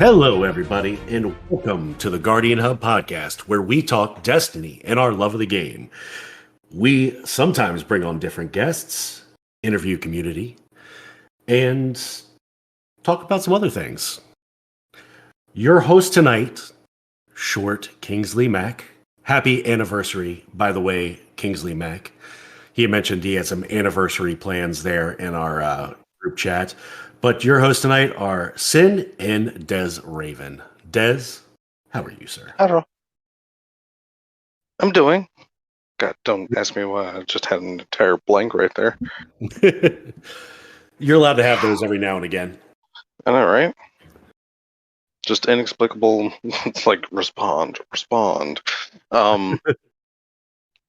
Hello, everybody, and welcome to the Guardian Hub podcast, where we talk Destiny and our love of the game. We sometimes bring on different guests, interview community, and talk about some other things. Your host tonight, Short Kingsley Mack. Happy anniversary, by the way, Kingsley Mack. He mentioned he had some anniversary plans there in our group chat. But your hosts tonight are Cyn and DesRaven. Des, how are you, sir? I don't know. I'm doing. God, don't ask me why. I just had an entire blank right there. You're allowed to have those every now and again. I know, right? Just inexplicable. It's like respond. But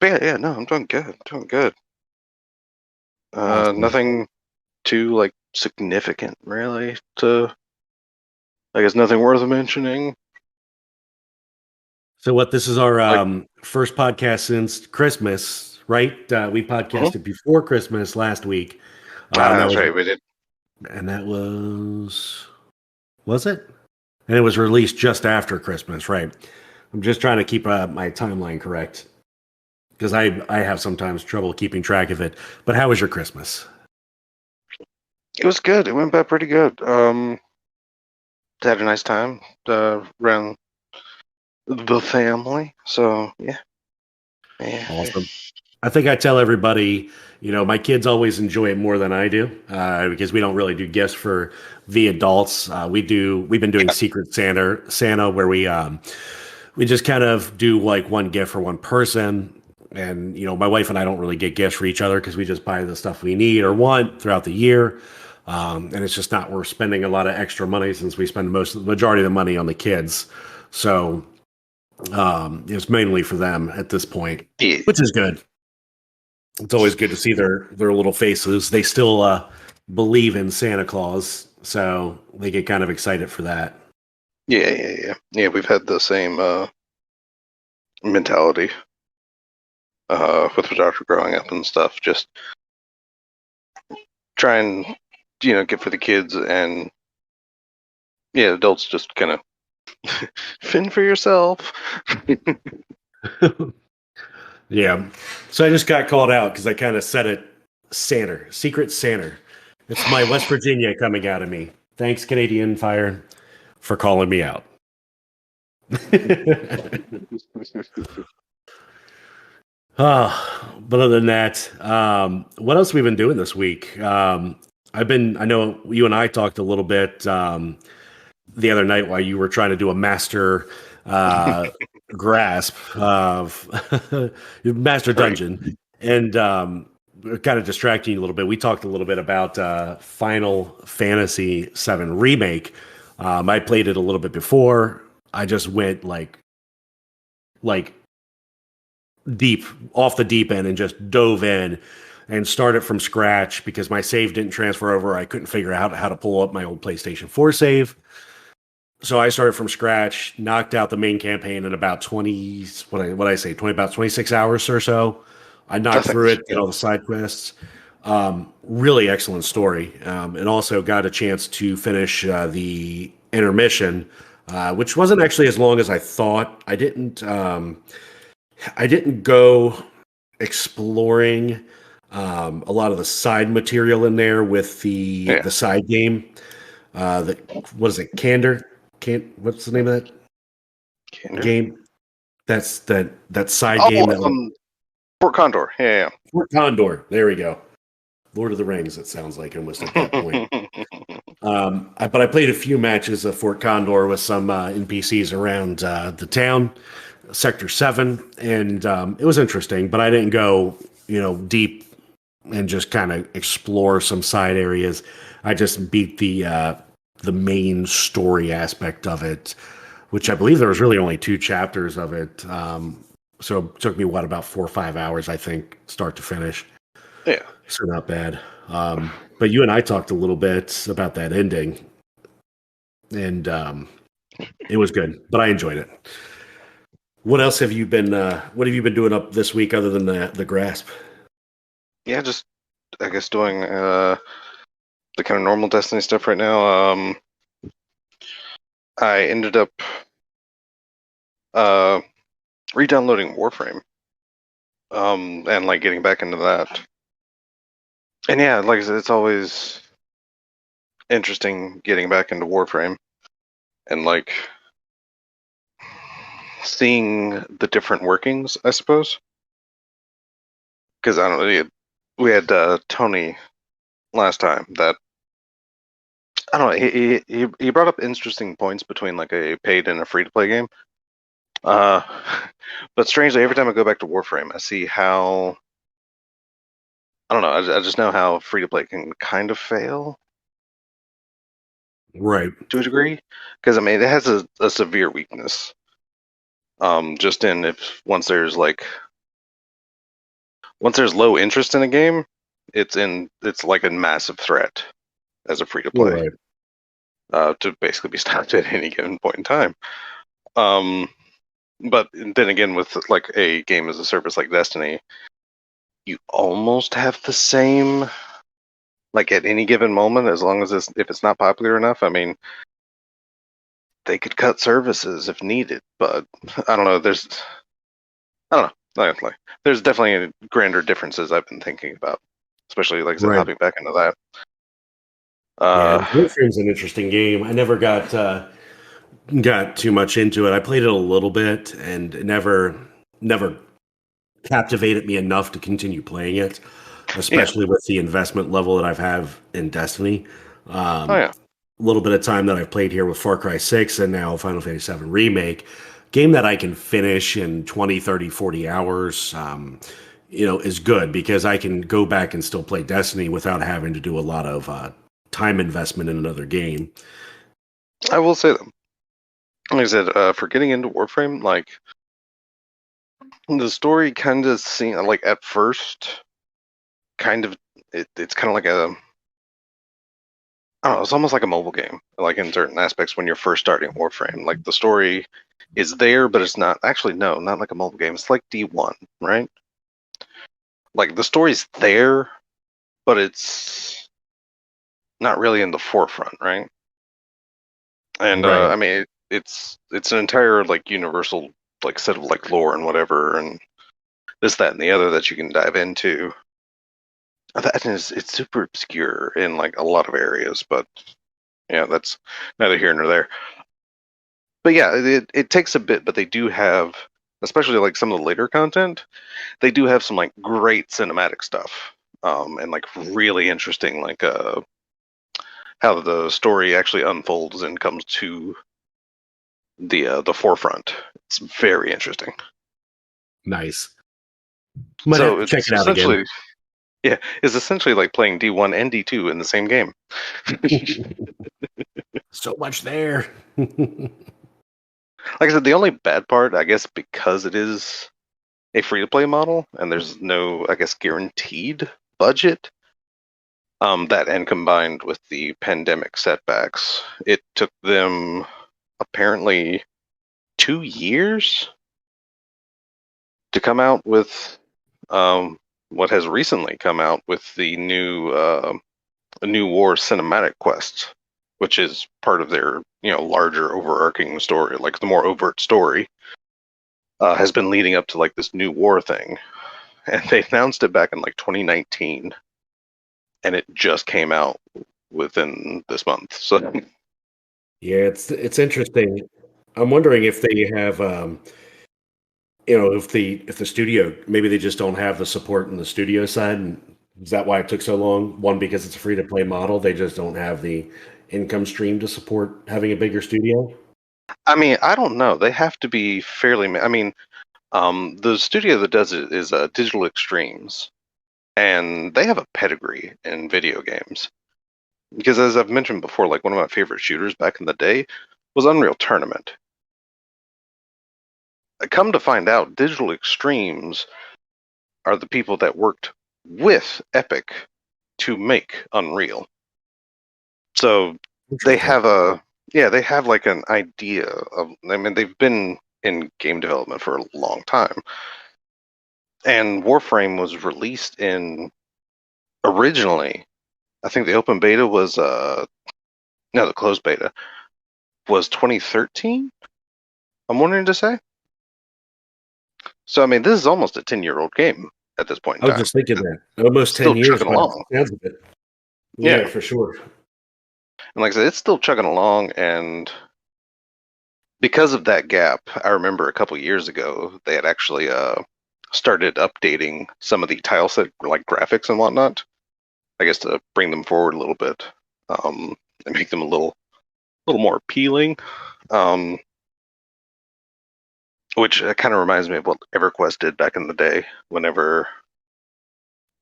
yeah, no, I'm doing good. Awesome. Nothing too significant, really. I guess nothing worth mentioning. So what? This is our first podcast since Christmas, right? We podcasted before Christmas last week. That's right, we did. And that was it? And it was released just after Christmas, right? I'm just trying to keep my timeline correct because I have sometimes trouble keeping track of it. But how was your Christmas? It was good. It went by pretty good. Had a nice time around the family. So yeah. Awesome. I think I tell everybody, my kids always enjoy it more than I do because we don't really do gifts for the adults. We've been doing Secret Santa where we just kind of do like one gift for one person. And, my wife and I don't really get gifts for each other because we just buy the stuff we need or want throughout the year. And it's just not worth spending a lot of extra money since we spend the majority of the money on the kids. So it's mainly for them at this point, which is good. It's always good to see their little faces. They still believe in Santa Claus, so they get kind of excited for that. Yeah. We've had the same mentality with the doctor growing up and stuff. Just try and get for the kids, and adults just kind of fend for yourself. Yeah. So I just got called out because I kind of said it. Secret Santa. It's my West Virginia coming out of me. Thanks, Canadian Fire, for calling me out. But other than that, what else have we been doing this week? I know you and I talked a little bit the other night while you were trying to do a master grasp of master dungeon, and kind of distracting you a little bit. We talked a little bit about Final Fantasy VII Remake. I played it a little bit before. I just went like deep off the deep end and just dove in and started from scratch because my save didn't transfer over. I couldn't figure out how to pull up my old PlayStation 4 save. So I started from scratch, knocked out the main campaign in about 26 hours or so. I knocked through it, did all the side quests. Really excellent story. And also got a chance to finish the intermission, which wasn't actually as long as I thought. I didn't go exploring a lot of the side material in there with the side game. What is it? Candor? What's the name of that game? That's that side game. Fort Condor. Yeah. Fort Condor. There we go. Lord of the Rings. It sounds like almost at that point. But I played a few matches of Fort Condor with some NPCs around the town, Sector 7, and it was interesting. But I didn't go, deep and just kind of explore some side areas. I just beat the main story aspect of it, which I believe there was really only 2 chapters of it. So it took me, about 4 or 5 hours, I think, start to finish. Yeah. So not bad. But you and I talked a little bit about that ending, and it was good, but I enjoyed it. What else have you been, doing up this week other than the grasp? Yeah, just, I guess, doing the kind of normal Destiny stuff right now. I ended up re-downloading Warframe, and like getting back into that. And yeah, like I said, it's always interesting getting back into Warframe and like seeing the different workings, I suppose. Because I don't know, we had Tony last time that I don't know. He brought up interesting points between like a paid and a free to play game. Uh, but strangely, every time I go back to Warframe, I see how I don't know. I just know how free to play can kind of fail Right. to a degree, because I mean it has a severe weakness. Just in if once there's low interest in a game, it's like a massive threat as a free to play. Right. To basically be stopped at any given point in time. But then again, with like a game as a service like Destiny, you almost have the same. Like at any given moment, as long as if it's not popular enough, I mean, they could cut services if needed. But I don't know. I don't know. There's definitely grander differences I've been thinking about, especially like I said, Right. hopping back into that. Yeah, Warframe's an interesting game. I never got too much into it. I played it a little bit and it never captivated me enough to continue playing it, Yeah. especially with the investment level that I've have in Destiny. Oh A yeah. little bit of time that I've played here with Far Cry 6 and now Final Fantasy 7 Remake, game that I can finish in 20, 30, 40 hours, is good because I can go back and still play Destiny without having to do a lot of time investment in another game. I will say that. Like I said, for getting into Warframe, like the story kind of seemed like at first, kind of it's kind of like I don't know, it's almost like a mobile game, like in certain aspects when you're first starting Warframe. Like the story is there, but it's not actually no, not like a mobile game. It's like D1, right? Like the story's there, but it's not really in the forefront, right? And Right. I mean, it's an entire like universal like set of like lore and whatever, and this, that, and the other that you can dive into. That is, it's super obscure in like a lot of areas, but yeah, that's neither here nor there. But yeah, it takes a bit, but they do have, especially like some of the later content, they do have some like great cinematic stuff, and like really interesting, like how the story actually unfolds and comes to the forefront. It's very interesting. Nice. Might have So to check it's it out again. essentially, yeah, it's essentially like playing D1 and D2 in the same game. So much there. Like I said, the only bad part, I guess, because it is a free to play model and there's no, I guess, guaranteed budget, that and combined with the pandemic setbacks, it took them apparently 2 years to come out with what has recently come out with the new war cinematic quest, which is part of their larger overarching story, like the more overt story. Has been leading up to like this new war thing, and they announced it back in like 2019, and it just came out within this month. So Yeah, it's interesting. I'm wondering if they have, if the studio maybe they just don't have the support in the studio side, and is that why it took so long? One, because it's a free to play model, they just don't have the income stream to support having a bigger studio. I mean, I don't know. They have to be fairly. I mean, the studio that does it is Digital Extremes, and they have a pedigree in video games. Because as I've mentioned before, like one of my favorite shooters back in the day was Unreal Tournament. Come to find out, Digital Extremes are the people that worked with Epic to make Unreal. So they Interesting. have they have like an idea of, I mean, they've been in game development for a long time. And Warframe was released in originally, I think the open beta was no, the closed beta was 2013. I'm wanting to say. So I mean, this is almost a 10-year-old game at this point in I was time. just thinking that. Almost Still 10 years chugging by the along. sounds of it. Yeah, Yeah, for sure. and like I said, it's still chugging along, and because of that gap, I remember a couple years ago they had actually started updating some of the tile set like graphics and whatnot. I guess to bring them forward a little bit, and make them a little more appealing. Which kind of reminds me of what EverQuest did back in the day, whenever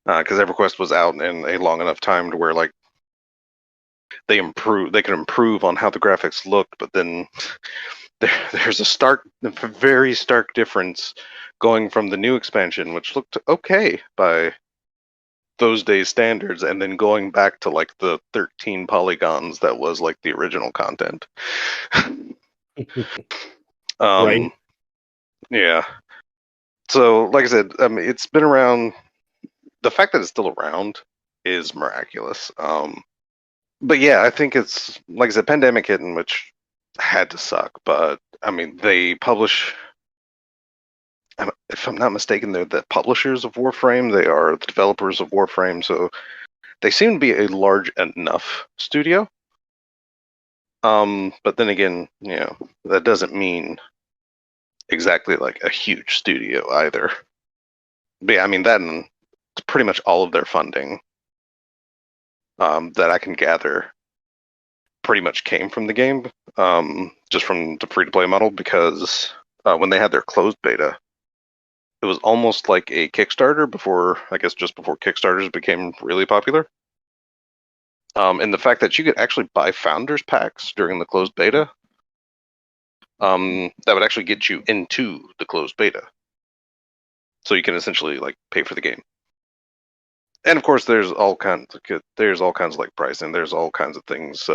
because EverQuest was out in a long enough time to where like they could improve on how the graphics looked, but then there's a very stark difference going from the new expansion, which looked okay by those days standards, and then going back to like the 13 polygons that was like the original content. Right. Yeah. So, like I said, it's been around. The fact that it's still around is miraculous. But yeah, I think it's like I said, pandemic hitting, which had to suck. But I mean, they publish. If I'm not mistaken, they're the publishers of Warframe. They are the developers of Warframe, so they seem to be a large enough studio. But then again, that doesn't mean exactly like a huge studio either. But yeah, I mean that and pretty much all of their funding that I can gather pretty much came from the game, just from the free to play model, because when they had their closed beta, it was almost like a Kickstarter before, I guess, just before Kickstarters became really popular. And the fact that you could actually buy founders packs during the closed beta, that would actually get you into the closed beta. So you can essentially like pay for the game. And of course, there's all kinds of like pricing. There's all kinds of things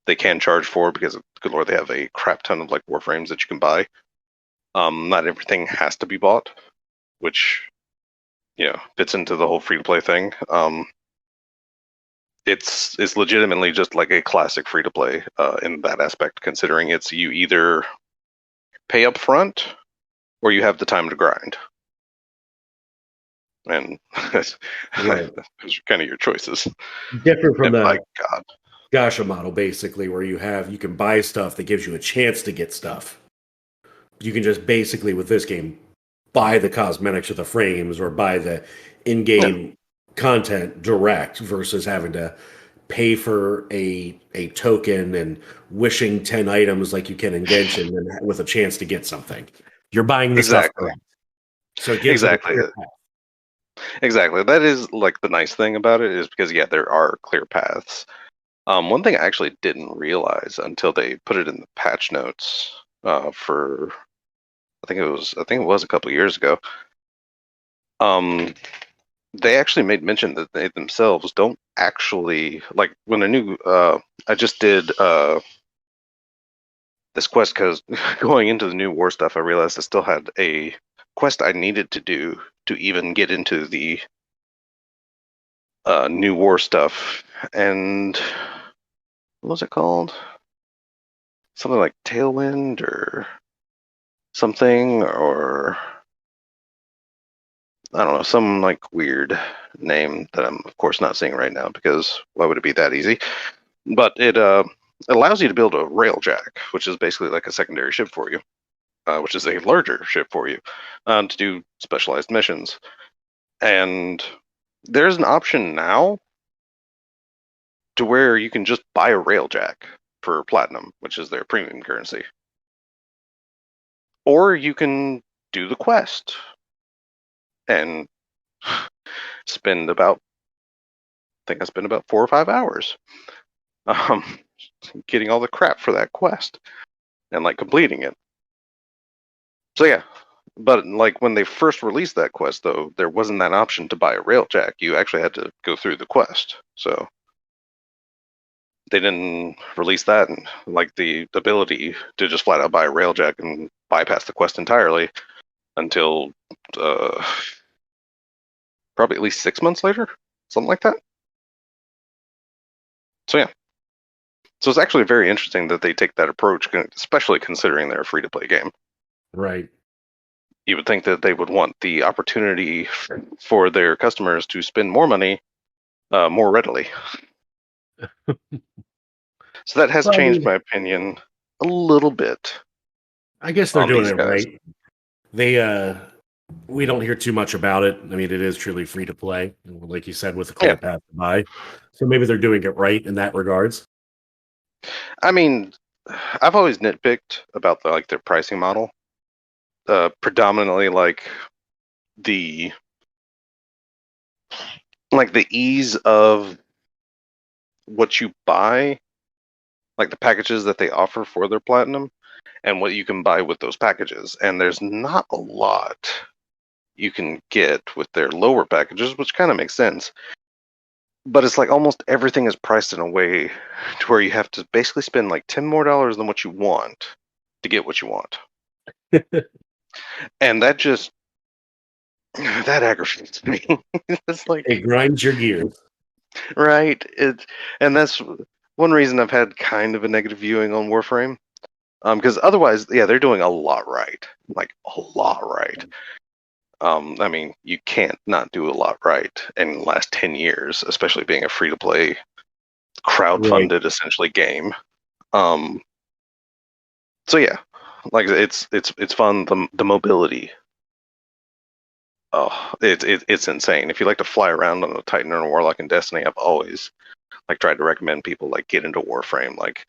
they can charge for because, good lord, they have a crap ton of like Warframes that you can buy. Not everything has to be bought, which fits into the whole free to play thing. It's legitimately just like a classic free to play in that aspect, considering it's you either pay up front or you have the time to grind, and those Right. are kind of your choices. Different from And my the God, Gacha model, basically, where you can buy stuff that gives you a chance to get stuff. You can just basically, with this game, buy the cosmetics or the frames or buy the yeah, in-game content direct versus having to pay for a token and wishing 10 items like you can in Genshin and with a chance to get something. You're buying the stuff exactly, direct. So it gives it a exactly. clear path. Exactly. That is like the nice thing about it is because yeah, there are clear paths. One thing I actually didn't realize until they put it in the patch notes for I think it was a couple years ago. Um, they actually made mention that they themselves don't actually like when a new. I just did this quest because going into the new war stuff, I realized I still had a quest I needed to do to even get into the new war stuff. And what was it called? Something like Tailwind or something, or I don't know, some like weird name that I'm of course not seeing right now because why would it be that easy? But it allows you to build a railjack, which is basically like a secondary ship for you, which is a larger ship for you to do specialized missions. And there's an option now to where you can just buy a railjack for platinum, which is their premium currency, or you can do the quest and spend about I think I spent about 4 or 5 hours um, getting all the crap for that quest and like completing it. So yeah, but like when they first released that quest, though, there wasn't that option to buy a railjack. You actually had to go through the quest. So they didn't release that and like the ability to just flat out buy a railjack and bypass the quest entirely until uh, probably at least 6 months later, something like that. So yeah, So it's actually very interesting that they take that approach, especially considering they're a free-to-play game. Right. You would think that they would want the opportunity for their customers to spend more money more readily. So that has Well, I changed mean, my opinion a little bit I guess they're on doing these it guys. right. They we don't hear too much about it. I mean, it is truly free to play, like you said, with a clear Yeah, path to buy. So maybe they're doing it right in that regards. I mean, I've always nitpicked about their pricing model. Predominantly the the ease of what you buy, like the packages that they offer for their platinum, and what you can buy with those packages. And there's not a lot you can get with their lower packages, which kind of makes sense. But it's like almost everything is priced in a way to where you have to basically spend like $10 more than what you want to get what you want. And that just that aggravates me. It's It like grinds your gears. right. And that's one reason I've had kind of a negative viewing on Warframe. Because otherwise, yeah, they're doing a lot right, like a lot right. I mean, you can't not do a lot right in the last 10 years, especially being a free to play, Right. crowd-funded essentially game. Um, so yeah, like it's fun. The mobility, oh, it's insane. If you like to fly around on a Titan or a Warlock in Destiny, I've always like tried to recommend people like get into Warframe. Like,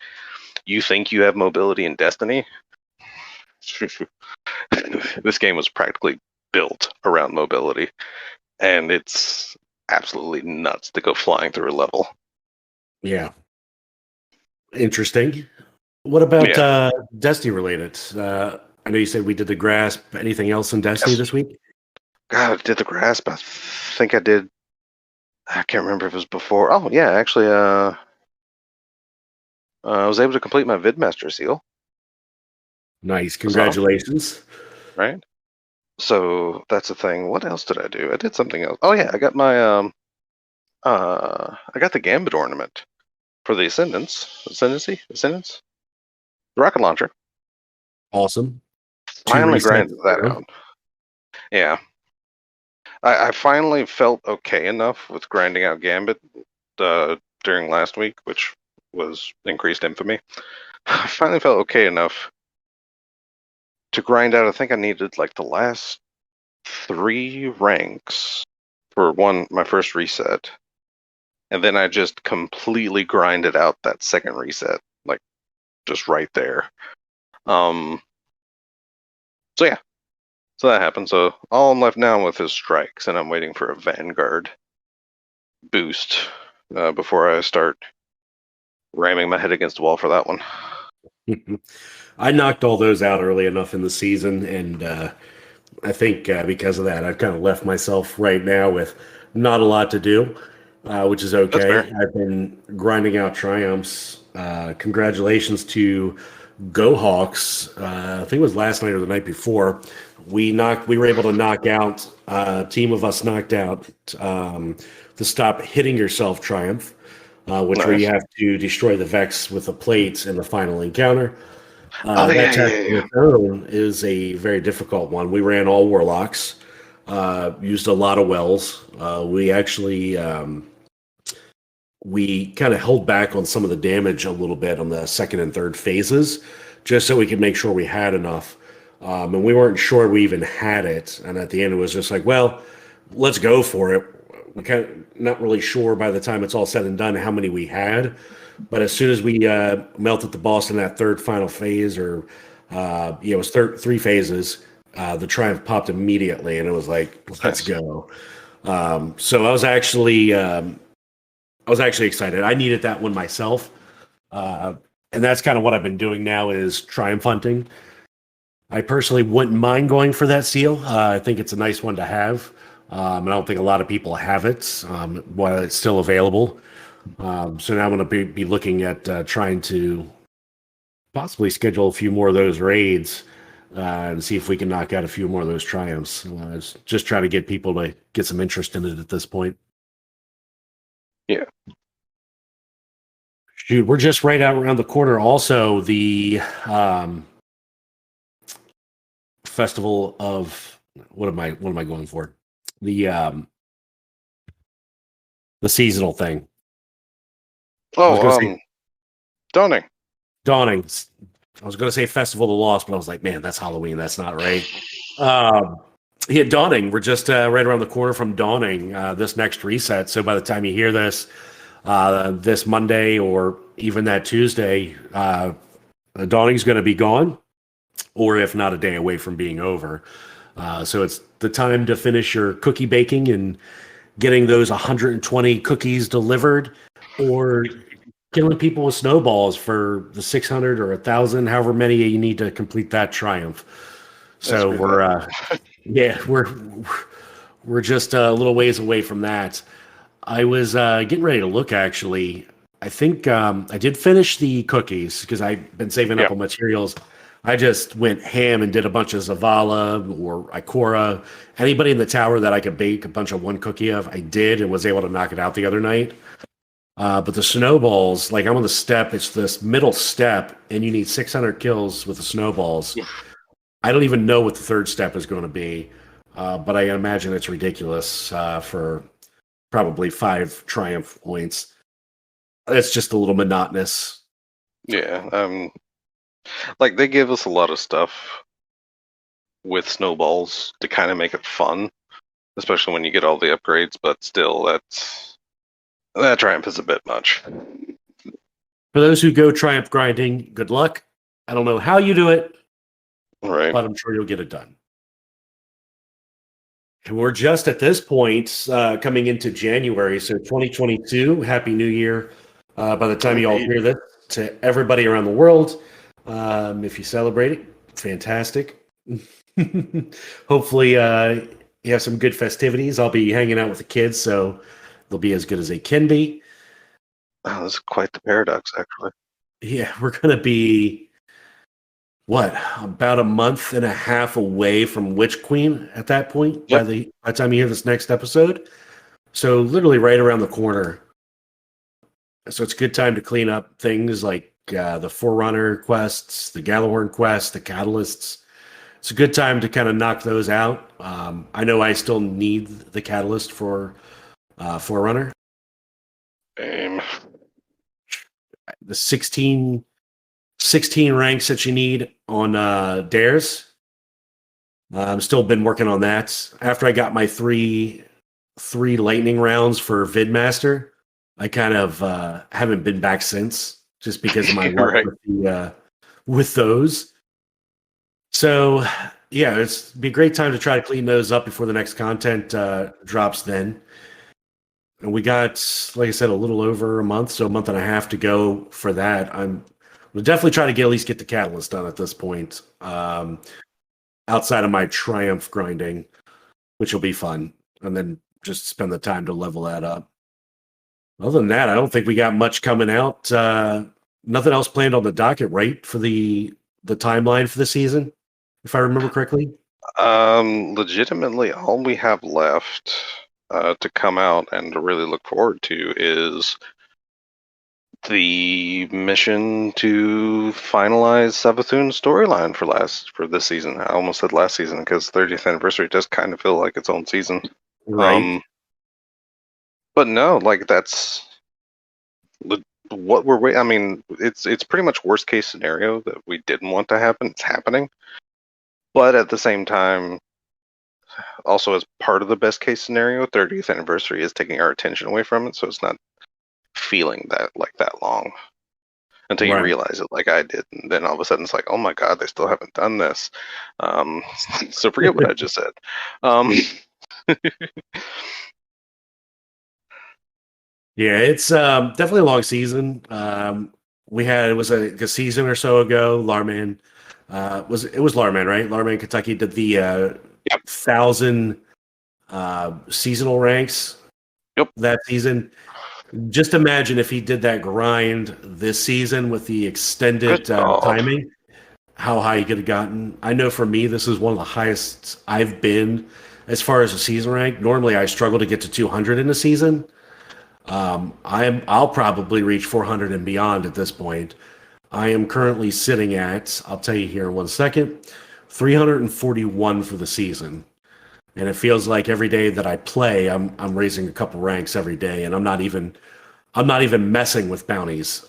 you think you have mobility in Destiny? This game was practically built around mobility, and it's absolutely nuts to go flying through a level. Yeah. Interesting. What about Yeah. Destiny related? I know you said we did the grasp. Anything else in Destiny Yes. this week? God, I did the grasp. I think I did. I can't remember if it was before. Oh yeah, actually, I was able to complete my Vidmaster seal. Nice. So Congratulations. right. So that's the thing. What else did I do? I did something else. Oh yeah, I got my I got the Gambit ornament for the Ascendance, the rocket launcher. Awesome. Two Finally resets. grinded that out. Yeah, I finally felt okay enough with grinding out Gambit during last week, which was increased infamy. I finally felt okay enough to grind out. I think I needed like the last 3 ranks for my first reset, and then I just completely grinded out that second reset, like just right there. Um, so yeah, so that happened. So all I'm left now with is strikes, and I'm waiting for a Vanguard boost before I start ramming my head against the wall for that one. I knocked all those out early enough in the season, and I think because of that, I've kind of left myself right now with not a lot to do, which is That's fair. okay. I've been grinding out triumphs. Congratulations to Go Hawks. I think it was last night or the night before. We were able to knock out a team of us knocked out the stop hitting yourself triumph, which where you Nice. have to destroy the Vex with the plates in the final encounter. Oh That yeah, test yeah, on yeah. its own is a very difficult one. We ran all warlocks, used a lot of wells. We actually we kind of held back on some of the damage a little bit on the second and third phases, just so we could make sure we had enough. And we weren't sure we even had it. And at the end, it was just like, well, let's go for it. We kind of not really sure by the time it's all said and done how many we had, but as soon as we melted the boss in that third final phase, or it was 3 phases, the triumph popped immediately, and it was like, let's Nice. go. So I was actually excited. I needed that one myself, uh, and that's kind of what I've been doing now is triumph hunting. I personally wouldn't mind going for that seal. I think it's a nice one to have. And I don't think a lot of people have it while it's still available. So now I'm going to be looking at trying to possibly schedule a few more of those raids and see if we can knock out a few more of those triumphs. Just try to get people to get some interest in it at this point. Yeah. Dude, we're just right out around the corner. Also, the festival of what am I going for? The the seasonal thing. I was Oh, going to say Dawning. dawning. I was going to say festival of the lost, but I was like, man, that's Halloween. That's not right. Um, yeah, dawning. We're just right around the corner from dawning. This next reset. So by the time you hear this, this Monday or even that Tuesday, dawning's going to be gone, or if not, a day away from being over. So it's the time to finish your cookie baking and getting those 120 cookies delivered, or killing people with snowballs for the 600 or 1,000, however many you need to complete that triumph. So we're just a little ways away from that. I was getting ready to look, actually. I think I did finish the cookies because I've been saving up on materials. I just went ham and did a bunch of Zavala or Ikora. Anybody in the tower that I could bake a bunch of one cookie of, I did and was able to knock it out the other night. But the snowballs, like I'm on the step, it's this middle step, and you need 600 kills with the snowballs. I don't even know what the third step is going to be, but I imagine it's ridiculous for probably 5 triumph points. It's just a little monotonous. Yeah. Like they give us a lot of stuff with snowballs to kind of make it fun, especially when you get all the upgrades, but still that triumph is a bit much. For those who go triumph grinding, good luck. I don't know how you do it, Right. but I'm sure you'll get it done. And we're just at this point coming into January, so 2022. Happy New Year! By the time you all hear this, to everybody around the world, if you celebrate it, fantastic. Hopefully, you have some good festivities. I'll be hanging out with the kids, so they'll be as good as they can be. Oh, this is quite the paradox, actually. Yeah, we're gonna be about a month and a half away from Witch Queen at that point. Yep. By the time you hear this next episode, so literally right around the corner. So it's a good time to clean up things like the Forerunner quests, the Gallahorn quests, the Catalysts. It's a good time to kind of knock those out. I know I still need the Catalyst for Forerunner. The 16 ranks that you need on dares. I'm still been working on that. After I got my three lightning rounds for Vidmaster, I kind of haven't been back since, just because of my work Right. with those. So yeah, it'd be a great time to try to clean those up before the next content drops then. And we got, like I said, a little over a month, so a month and a half to go for that. We'll definitely try to at least get the Catalyst done at this point, outside of my Triumph grinding, which will be fun, and then just spend the time to level that up. Other than that, I don't think we got much coming out. Nothing else planned on the docket, right, for the timeline for the season, if I remember correctly. Legitimately, all we have left to come out and to really look forward to is the mission to finalize Savathun's storyline for this season. I almost said last season because 30th anniversary does kind of feel like its own season. Right. But no, like that's what we're waiting. I mean, it's pretty much worst case scenario that we didn't want to happen. It's happening, but at the same time, also as part of the best case scenario, 30th anniversary is taking our attention away from it, so it's not feeling that long until you realize it, like I did, and then all of a sudden it's like, oh my god, they still haven't done this. So forget what I just said. Yeah, it's definitely a long season. It was a season or so ago. Larman was Larman, right? Larman, Kentucky did the 1,000 seasonal ranks. Yep. That season. Just imagine if he did that grind this season with the extended timing, how high he could have gotten. I know for me, this is one of the highest I've been as far as a season rank. Normally, I struggle to get to 200 in a season. I'll probably reach 400 and beyond at this point. I am currently sitting at, I'll tell you here in 1 second, 341 for the season. And it feels like every day that I play, I'm raising a couple ranks every day, and I'm not even messing with bounties.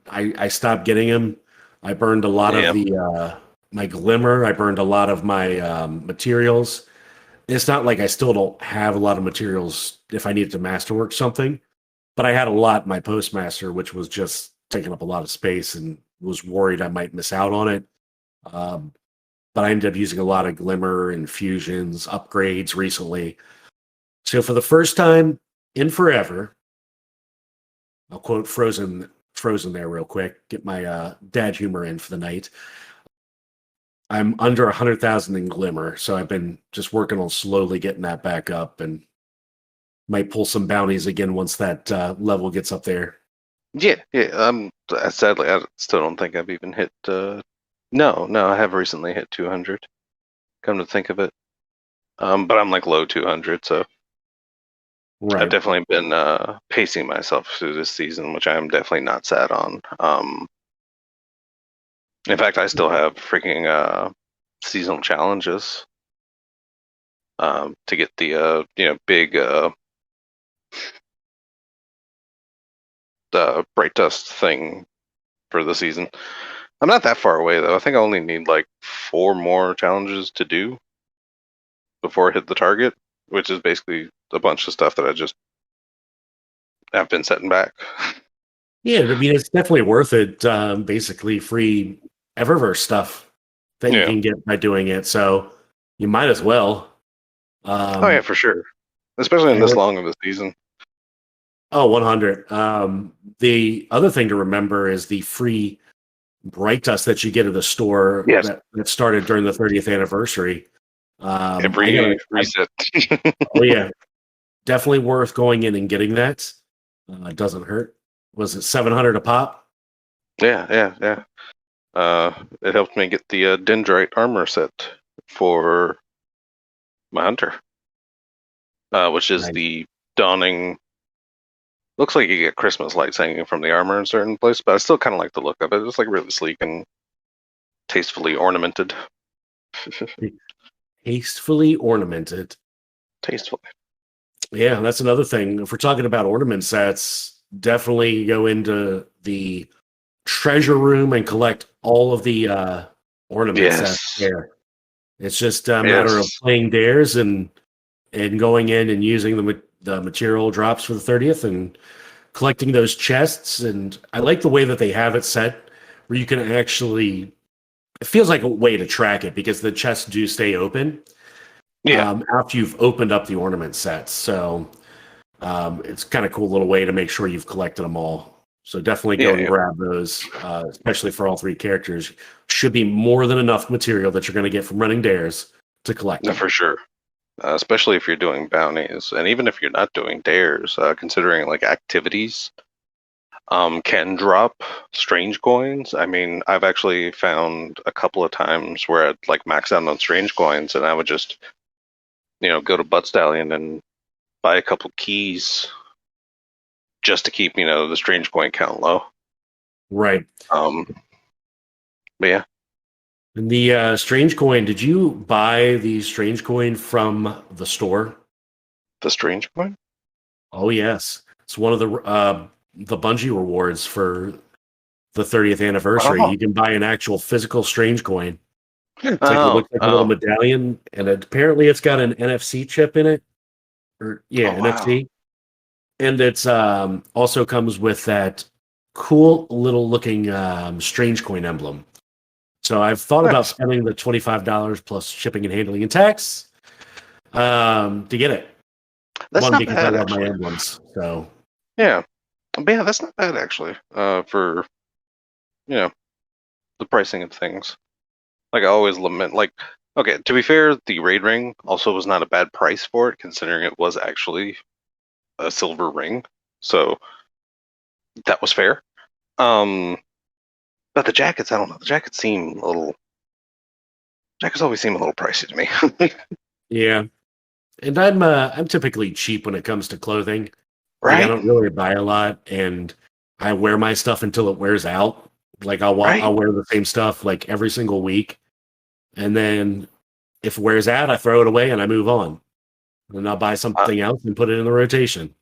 I stopped getting them. I burned a lot of Yeah. the my glimmer. I burned a lot of my materials. It's not like I still don't have a lot of materials if I needed to masterwork something, but I had a lot in my postmaster, which was just taking up a lot of space, and was worried I might miss out on it. Um, but I ended up using a lot of glimmer and fusions, upgrades recently. So for the first time in forever, I'll quote Frozen there real quick. Get my dad humor in for the night. I'm under 100,000 in glimmer, so I've been just working on slowly getting that back up, and might pull some bounties again once that level gets up there. Yeah, yeah. Sadly, I still don't think I've even hit. No, I have recently hit 200. Come to think of it, but I'm like low 200, so I've Right. definitely been pacing myself through this season, which I'm definitely not sad on. In fact, I still have freaking seasonal challenges to get the big bright dust thing for the season. I'm not that far away though. I think I only need like 4 more challenges to do before I hit the target, which is basically a bunch of stuff that I just have been setting back. Yeah, I mean, it's definitely worth it. Basically, free Eververse stuff that you Yeah. can get by doing it. So you might as well. Oh yeah, Um, for sure. Especially in I this work, long of a season. oh, 100. The other thing to remember is the free Bright Dust that you get at the store Yes. that started during the 30th anniversary. I got Every reset. oh yeah, definitely worth going in and getting that. It doesn't hurt. Was it 700 a pop? Yeah. It helped me get the dendrite armor set for my hunter, which is Nice. the dawning. Looks like you get Christmas lights hanging from the armor in certain places, but I still kind of like the look of it. It's like really sleek and tastefully ornamented. Tastefully ornamented. Tasteful. Yeah, that's another thing. If we're talking about ornament sets, definitely go into the treasure room and collect all of the ornament sets Yes. there. It's just a matter of Yes. playing dares and going in and using the material drops for the 30th and collecting those chests. And I like the way that they have it set where you can actually, it feels like a way to track it because the chests do stay open Yeah. after you've opened up the ornament sets. So it's kind of cool little way to make sure you've collected them all. So definitely go Yeah. and Yeah. grab those, especially for all three characters. Should be more than enough material that you're going to get from running dares to collect No, them. for sure. Especially if you're doing bounties, and even if you're not doing dares, considering like activities can drop strange coins. I mean, I've actually found a couple of times where I'd like max out on strange coins, and I would just go to Butt Stallion and buy a couple keys just to keep the strange coin count low. Right. Um, but yeah, And the strange coin, did you buy the strange coin from the store? the strange coin. Oh yes. It's one of the Bungie rewards for the 30th anniversary. Oh, You can buy an actual physical strange coin. It's like it oh, looks like a little oh, medallion, and apparently it's got an NFC chip in it. Or yeah, oh! Wow, NFC. And it's also comes with that cool little looking strange coin emblem. So I've thought about nice. spending the $25 plus shipping and handling and tax to get it. That's One, not because I bad love my actually. emblems. So Yeah, but yeah, that's not bad actually. For you know the pricing of things. Like I always lament, like, okay, to be fair, the raid ring also was not a bad price for it, considering it was actually a silver ring. So that was fair. Um, but the jackets, I don't know. The jackets seem a little. Jackets always seem a little pricey to me. yeah, and I'm typically cheap when it comes to clothing. Like I Right? don't really buy a lot, and I wear my stuff until it wears out. Like Right? I'll wear the same stuff like every single week, and then if it wears out, I throw it away and I move on. And I'll buy Uh, something else and put it in the rotation.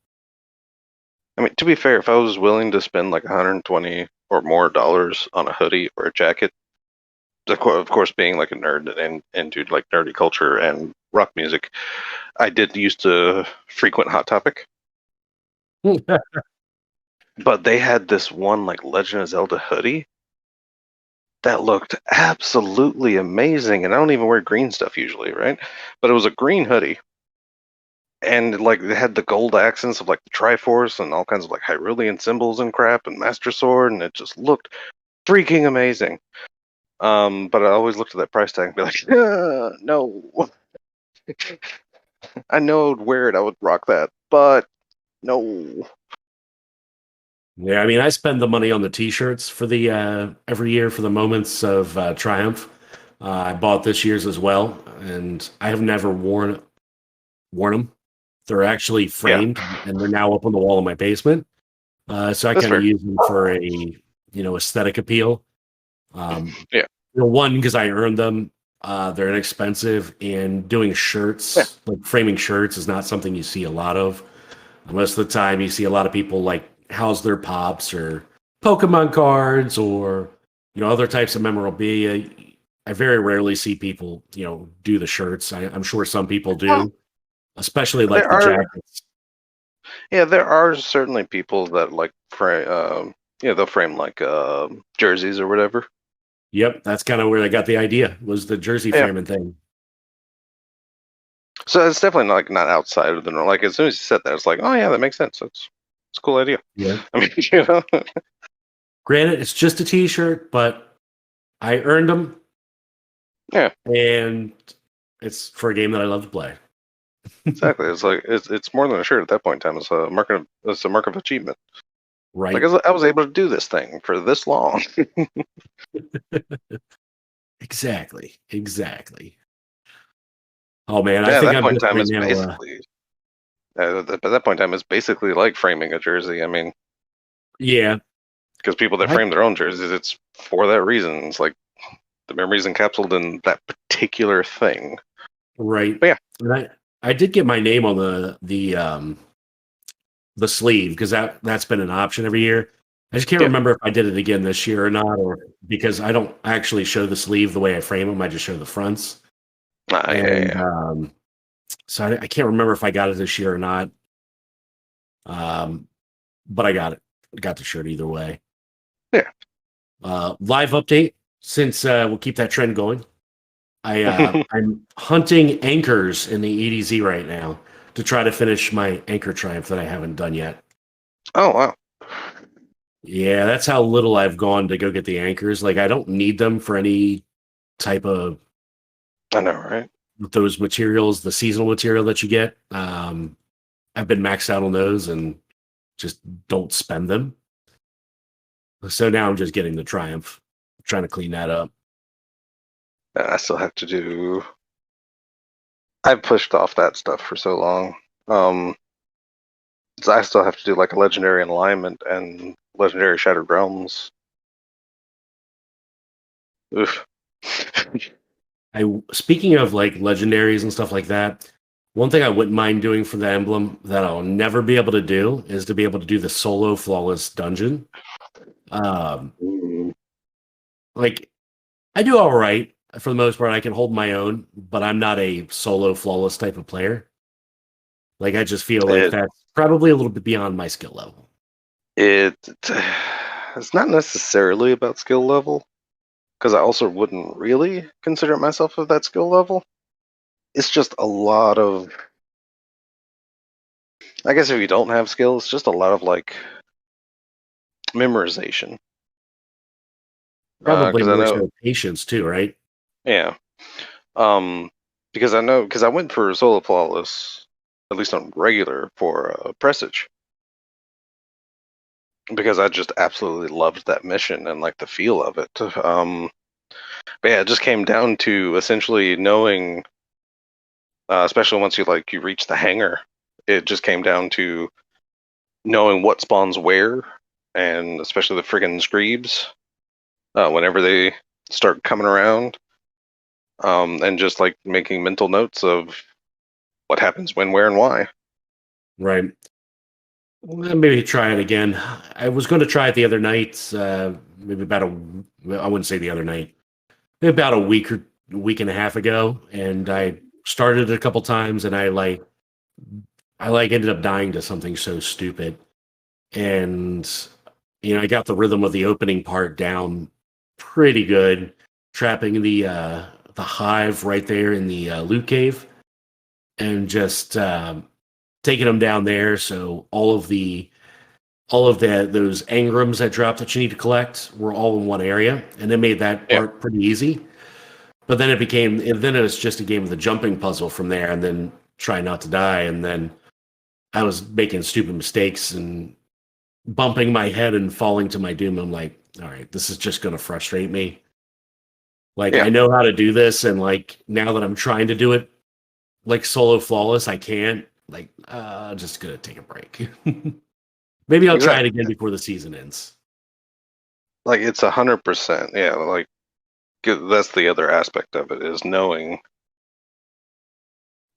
I mean, to be fair, if I was willing to spend like 120 or more dollars on a hoodie or a jacket, of course, being like a nerd and into like nerdy culture and rock music, I did used to frequent Hot Topic, but they had this one like Legend of Zelda hoodie that looked absolutely amazing. And I don't even wear green stuff usually, right? But it was a green hoodie. And like it had the gold accents of like the Triforce and all kinds of like Hyrulean symbols and crap and Master Sword, and it just looked freaking amazing. But I always looked at that price tag and be like, no, I know I would wear it, I would rock that, but no. Yeah, I mean, I spend the money on the T-shirts for the every year for the moments of triumph. I bought this year's as well, and I have never worn them. They're actually Yeah, framed, and they're now up on the wall in my basement. So I that's kind of fair. use them for a aesthetic appeal. Um, Yeah, one because I earned them. They're inexpensive, and doing yeah. shirts, like framing shirts, is not something you see a lot of. Most of the time, you see a lot of people like house their pops or Pokemon cards or other types of memorabilia. I very rarely see people do the shirts. I'm sure some people Well, do, especially like there the are, jackets. yeah, there are certainly people that like frame, they'll frame like jerseys or whatever. Yep, that's kind of where I got the idea was the jersey Yeah, framing thing. so it's definitely not outside of the norm. Like as soon as you said that, it's like, oh yeah, that makes sense. It's a cool idea. Yeah. I mean, you know, Granted, it's just a T-shirt, but I earned them, yeah, and it's for a game that I love to play. exactly. It's like it's more than a shirt at that point in time. It's a mark of achievement. Like Right. I was able to do this thing for this long. Exactly. Exactly. Oh man, I Yeah, at think that I'm point in just time right is now. basically at that point in time is basically like framing a jersey. I mean, Yeah, because people that I, frame their own jerseys, it's for that reason. It's like the memories encapsulated in that particular thing. right. But yeah, And I did get my name on the sleeve because that's been an option every year. I just can't yeah, remember if I did it again this year or not, or because I don't actually show the sleeve the way I frame them. I just show the fronts, yeah, and yeah. so I can't remember if I got it this year or not. Um, but I got it. Got the shirt either way. Yeah. Live update since we'll keep that trend going. I'm hunting anchors in the EDZ right now to try to finish my anchor triumph that I haven't done yet. Oh wow, Yeah, that's how little I've gone to go get the anchors. Like I don't need them for any type of I know, right? those materials, the seasonal material that you get. I've been maxed out on those and just don't spend them. So now I'm just getting the triumph, trying to clean that up. I still have to do. I've pushed off that stuff for so long. Um, so I still have to do like a legendary alignment and legendary shattered realms. Oof. I speaking of like legendaries and stuff like that, one thing I wouldn't mind doing for the emblem that I'll never be able to do is to be able to do the solo flawless dungeon. Um, like I do all right for the most part. I can hold my own, but I'm not a solo flawless type of player. Like I just feel like It that's probably a little bit beyond my skill level. it it's not necessarily about skill level because I also wouldn't really consider myself of that skill level. It's just a lot of. I guess if you don't have skill, it's just a lot of like memorization. Probably Because I more know, so patience too, right? yeah. Um, because I know, because I went for solo flawless, at least on regular for Presage, because I just absolutely loved that mission and like the feel of it. But yeah, it just came down to essentially knowing, especially once you reach the hangar, it just came down to knowing what spawns where, and especially the friggin' screebs, whenever they start coming around, and just like making mental notes of what happens when, where, and why. Right. Well, maybe try it again. I was going to try it the other night, maybe about I wouldn't say the other night, maybe about a week and a half ago, and I started it a couple times, and I ended up dying to something so stupid, and I got the rhythm of the opening part down pretty good, trapping the hive right there in the loot cave, and just taking them down there. So all of those engrams that drop that you need to collect were all in one area, and it made that Yeah, part pretty easy. But then it was just a game of the jumping puzzle from there, and then try not to die. And then I was making stupid mistakes and bumping my head and falling to my doom. I'm like, all right, this is just going to frustrate me. Like, yeah, I know how to do this, and like now that I'm trying to do it like solo flawless, I can't. Like, just gonna take a break. Maybe I'll try it again exactly. before the season ends. Like it's 100%. Yeah, like that's the other aspect of it is knowing,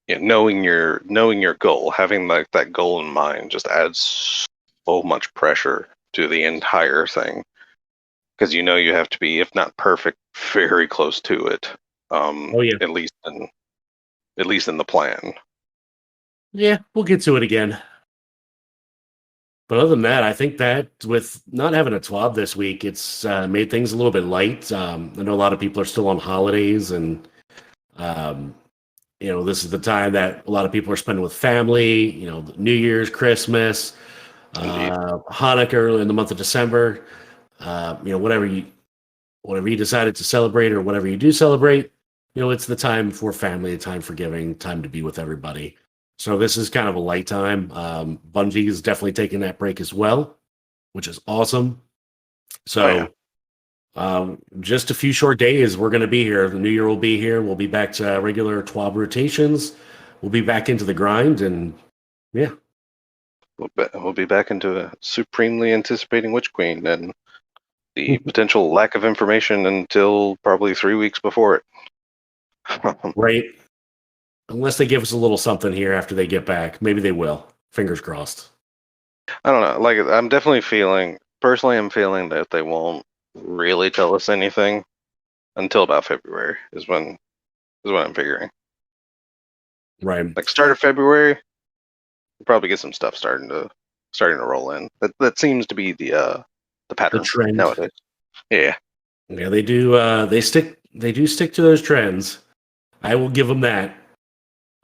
knowing your goal, having like that goal in mind, just adds so much pressure to the entire thing because you have to be, if not perfect, very close to it. Oh yeah, At least in the plan. yeah, we'll get to it again. But other than that, I think that with not having a TWAB this week, it's made things a little bit light. I know a lot of people are still on holidays, and um, this is the time that a lot of people are spending with family. New Year's, Christmas, Indeed. Hanukkah in the month of December. Whatever you decided to celebrate or whatever you do celebrate, it's the time for family, the time for giving, time to be with everybody. So this is kind of a light time. Bungie is definitely taking that break as well, which is awesome. Oh yeah. So just a few short days, we're going to be here. The new year will be here. We'll be back to regular TWAB rotations. We'll be back into the grind, and yeah, We'll be back into supremely anticipating Witch Queen and the potential lack of information until probably 3 weeks before it. I right. Unless they give us a little something here after they get back, maybe they will. Fingers crossed. don't know. Like I'm definitely feeling personally, I'm feeling that they won't really tell us anything until about February is when I'm figuring. Right. Like start of February, we'll probably get some stuff starting to roll in. That seems to be the The pattern trend. nowadays. Yeah. Yeah, they do. They do stick to those trends. I will give them that.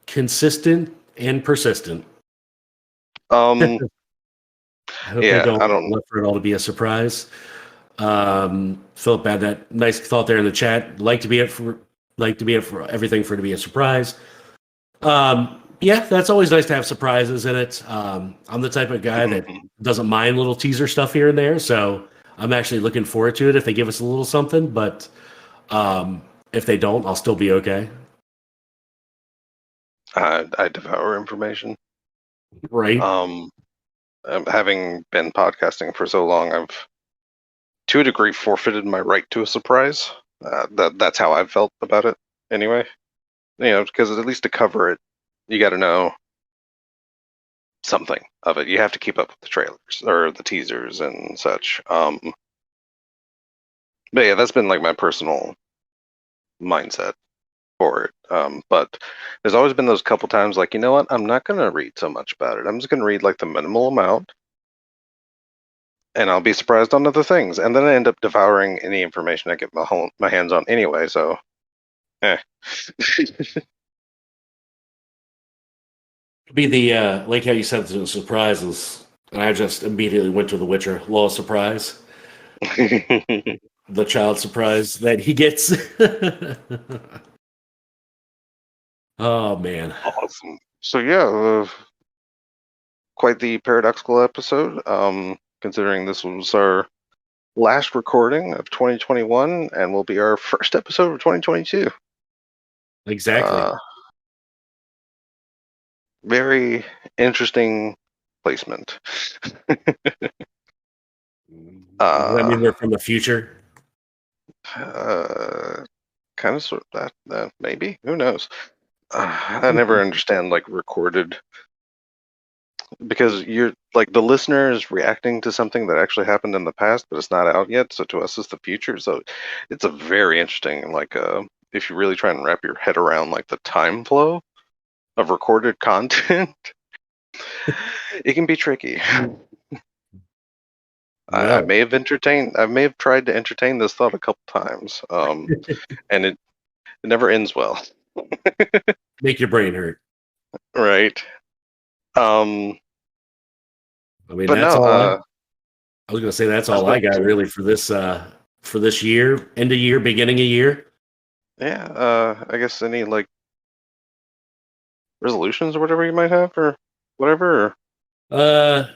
Consistent and persistent. Um. I hope they Yeah. don't I don't. look for it all to be a surprise. Philip had that nice thought there in the chat. Like to be it for everything for it to be a surprise. Yeah, that's always nice to have surprises in it. I'm the type of guy that doesn't mind little teaser stuff here and there, so I'm actually looking forward to it if they give us a little something. But if they don't, I'll still be okay. I devour information. Right? Um. Having been podcasting for so long, I've to a degree forfeited my right to a surprise. That's how I've felt about it. Anyway, because at least to cover it, you got to know something of it. You have to keep up with the trailers or the teasers and such. But yeah, that's been like my personal mindset for it. But there's always been those couple times like, you know what? I'm not gonna read so much about it. I'm just gonna read like the minimal amount, and I'll be surprised on other things. And then I end up devouring any information I get my hands on anyway. So, eh. Be the like how you said the surprises, and I just immediately went to The Witcher. Law of surprise, the child surprise that he gets. Oh man, Awesome. So yeah, quite the paradoxical episode. Considering this was our last recording of 2021 and will be our first episode of 2022. exactly. Uh, Very interesting placement. Does that mean we're from the future? Kind of, sort of that maybe. Who knows? I never understand like recorded, because you're like the listener is reacting to something that actually happened in the past, but it's not out yet. So to us, it's the future. So it's a very interesting, like, if you really try and wrap your head around like the time flow of recorded content, it can be tricky. I Well, may have tried to entertain this thought a couple times, and it never ends well. make your brain hurt. Right. I mean, But that's no, all I was gonna say. That's I was all I about got to, really for this year, end of year, beginning of year. yeah, I guess any like resolutions or whatever you might have, or whatever. Or, Uh,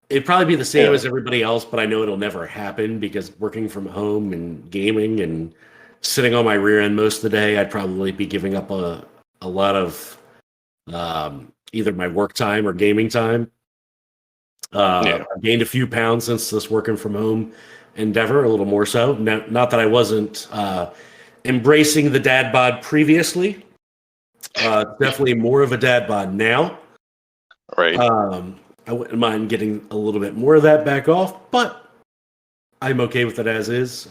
it'd probably be the same yeah, as everybody else, but I know it'll never happen because working from home and gaming and sitting on my rear end most of the day, I'd probably be giving up a lot of either my work time or gaming time. yeah, I've gained a few pounds since this working from home endeavor, a little more so. Not that I wasn't embracing the dad bod previously. Definitely more of a dad bod now. right. I wouldn't mind getting a little bit more of that back off, but I'm okay with it as is.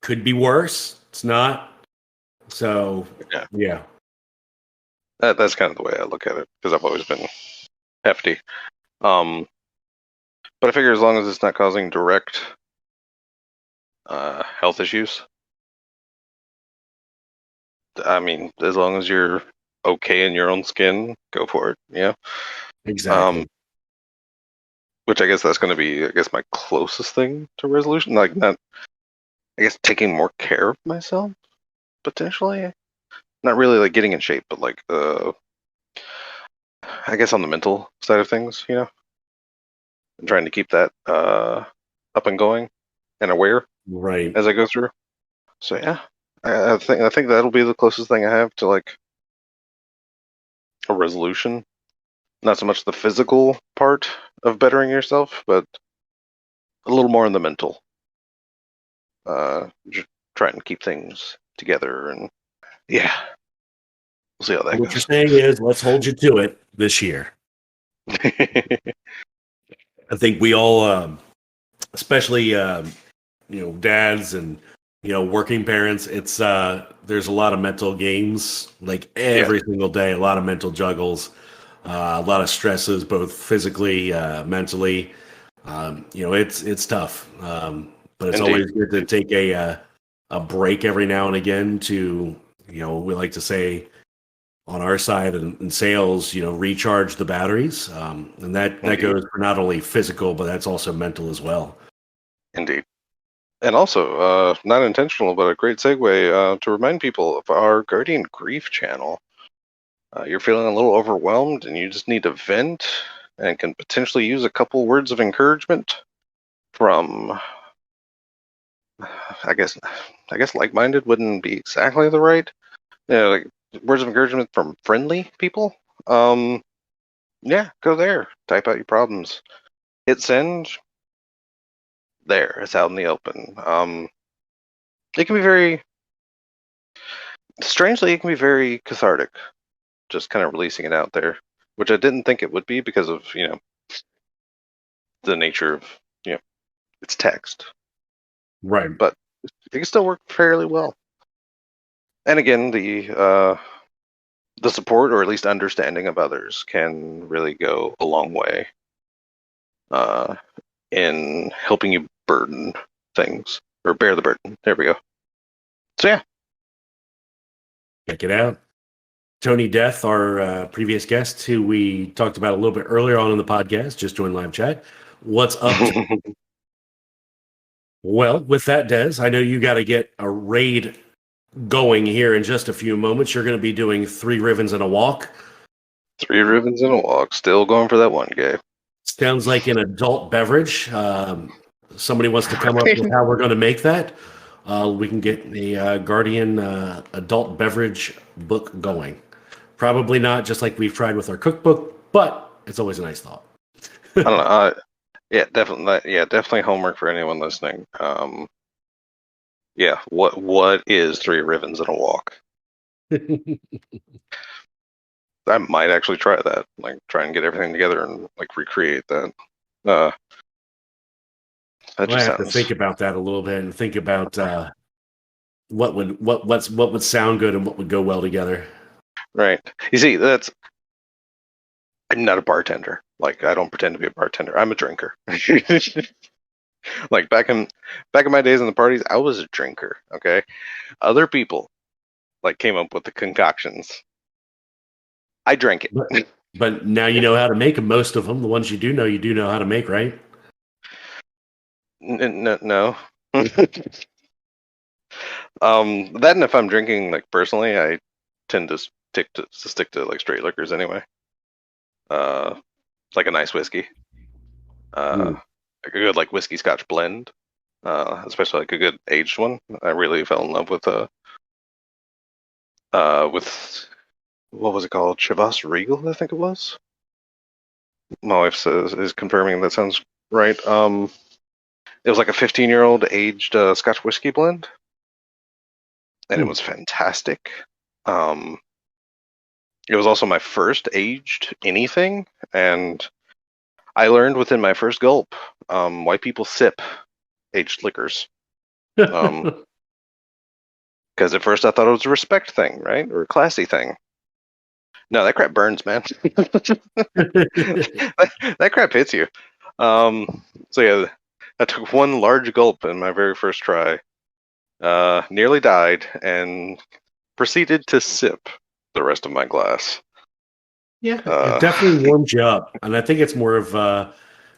Could be worse. It's not. So, Yeah, yeah. that's kind of the way I look at it, because I've always been hefty. Um, but I figure as long as it's not causing direct health issues, I mean, as long as you're okay in your own skin, go for it. Yeah. Um, Exactly. which I guess that's going to be, I guess, my closest thing to resolution. Like, not, I guess, taking more care of myself potentially. Not really like getting in shape, but like, I guess on the mental side of things, and trying to keep that up and going and aware Right. as I go through. So yeah, I think that'll be the closest thing I have to like a resolution. Not so much the physical part of bettering yourself, but a little more in the mental. Just trying to keep things together, and yeah, we'll see how that What you're goes. saying is, let's hold you to it this year. I think we all, especially dads and working parents, it's there's a lot of mental games like Yeah, every single day, a lot of mental juggles, a lot of stresses, both physically, mentally. It's tough, but it's indeed. always good to take a break every now and again to we like to say on our side in sales, recharge the batteries, and that Indeed. goes for not only physical, but that's also mental as well. Indeed. And also, not intentional, but a great segue to remind people of our Guardian Grief channel. You're feeling a little overwhelmed and you just need to vent and can potentially use a couple words of encouragement from, I guess, like-minded wouldn't be exactly the right, like words of encouragement from friendly people. Um, yeah, go there, type out your problems, hit send. There, it's out in the open. It can be very, strangely, it can be very cathartic, just kind of releasing it out there, which I didn't think it would be because of the nature of you know it's text, Right. but it can still work fairly well. And again, the support or at least understanding of others can really go a long way uh, in helping you burden things or bear the burden. There we go. So yeah. Check it out. Tony Death, our previous guest, who we talked about a little bit earlier on in the podcast, just joined live chat. What's up? Well, with that, Des, I know you got to get a raid going here in just a few moments. You're going to be doing 3 Rivens and a Walk. 3 ribbons and a walk. Still going for that one guy. Sounds like an adult beverage. Somebody wants to come up with how we're going to make that. We can get a Guardian adult beverage book going. Probably not just like we've tried with our cookbook, but It's always a nice thought. I don't know. Yeah, definitely. Yeah, definitely homework for anyone listening. Yeah, what is 3 ribbons in a walk? I might actually try that. Like, try and get everything together and like recreate that. That I just have to sounds think about that a little bit and think about what would sound good and what would go well together. right. You see, I'm not a bartender. Like, I don't pretend to be a bartender. I'm a drinker. Like back in my days in the parties, I was a drinker. Okay, other people like came up with the concoctions. I drank it. But now you know how to make them. Most of them, the ones you do know how to make, right? No. That, and if I'm drinking like personally, I tend to stick to like straight liquors anyway. Like a nice whiskey, like a good like whiskey Scotch blend, especially like a good aged one. I really fell in love with what was it called? Chivas Regal, I think it was. My wife is confirming that sounds right. It was like a 15-year-old aged Scotch whiskey blend, and it was fantastic. It was also my first aged anything, and I learned within my first gulp why people sip aged liquors. Because at first I thought it was a respect thing, right, or a classy thing. No, that crap burns, man. that crap hits you. So yeah, I took one large gulp in my very first try, nearly died, and proceeded to sip the rest of my glass. Yeah, it definitely warms you up, and I think it's more of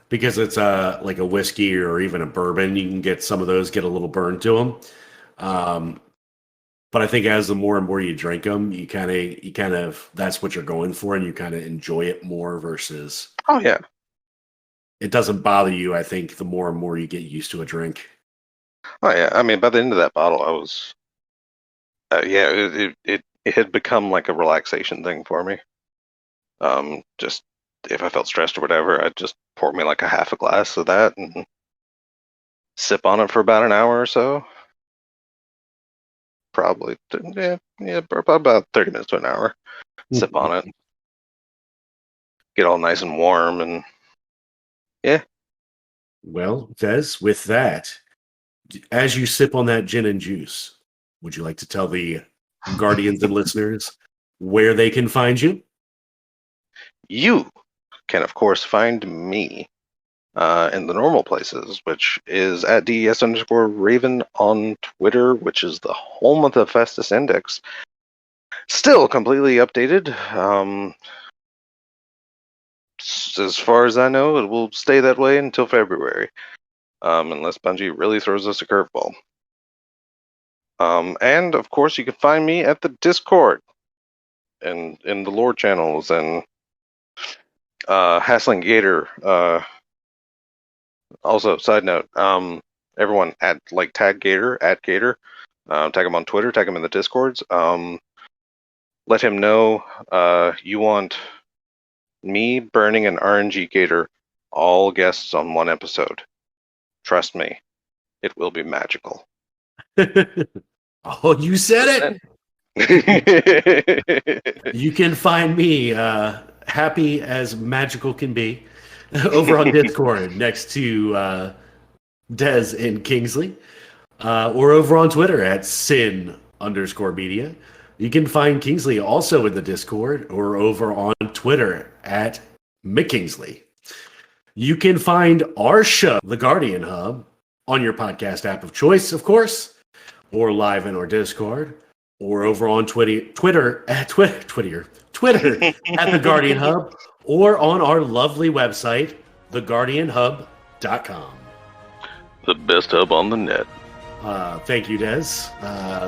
because it's like a whiskey or even a bourbon. You can get some of those get a little burn to them. But I think as the more and more you drink them, you kind of that's what you're going for, and you kind of enjoy it more versus. Oh yeah, it doesn't bother you. I think the more and more you get used to a drink. Oh yeah, I mean, by the end of that bottle, I was, it had become like a relaxation thing for me. Just if I felt stressed or whatever, I'd just pour me like a half a glass of that and sip on it for about an hour or so. Probably, about 30 minutes to an hour. Sip on it, get all nice and warm, and yeah. Well, Des, with that, as you sip on that gin and juice, would you like to tell the Guardians and listeners where they can find you? You can, of course, find me in the normal places, which is at DES_Raven on Twitter, which is the home of the Festus Index. Still completely updated. As far as I know, it will stay that way until February, unless Bungie really throws us a curveball. And of course, you can find me at the Discord and in the lore channels and Hassling Gator. Also, side note, everyone tag Gator at Gator, tag him on Twitter, tag him in the Discords. Let him know you want me burning an RNG Gator, all guests on one episode. Trust me, it will be magical. Oh, you said it. You can find me happy as magical can be over on Discord next to Des and Kingsley, or over on Twitter at Cyn_Media. You can find Kingsley also in the Discord or over on Twitter at McKingsley. You can find our show, The Guardian Hub, on your podcast app of choice, of course, or live in our Discord, or over on Twitter at The Guardian Hub, or on our lovely website, theguardianhub.com. The best hub on the net. Thank you, Des.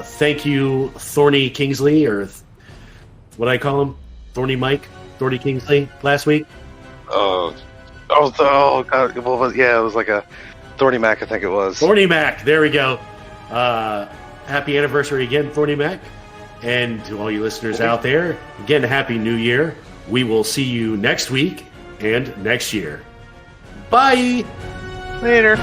Thank you, Thorny Kingsley, or what I call him, Thorny Mike, Thorny Kingsley, last week. Oh, God. Well, yeah, it was like a Thorny Mac, I think it was. Thorny Mac, there we go. Happy anniversary again, Thorny Mac. And to all you listeners out there, again, Happy New Year. We will see you next week. and next year. Bye! Later.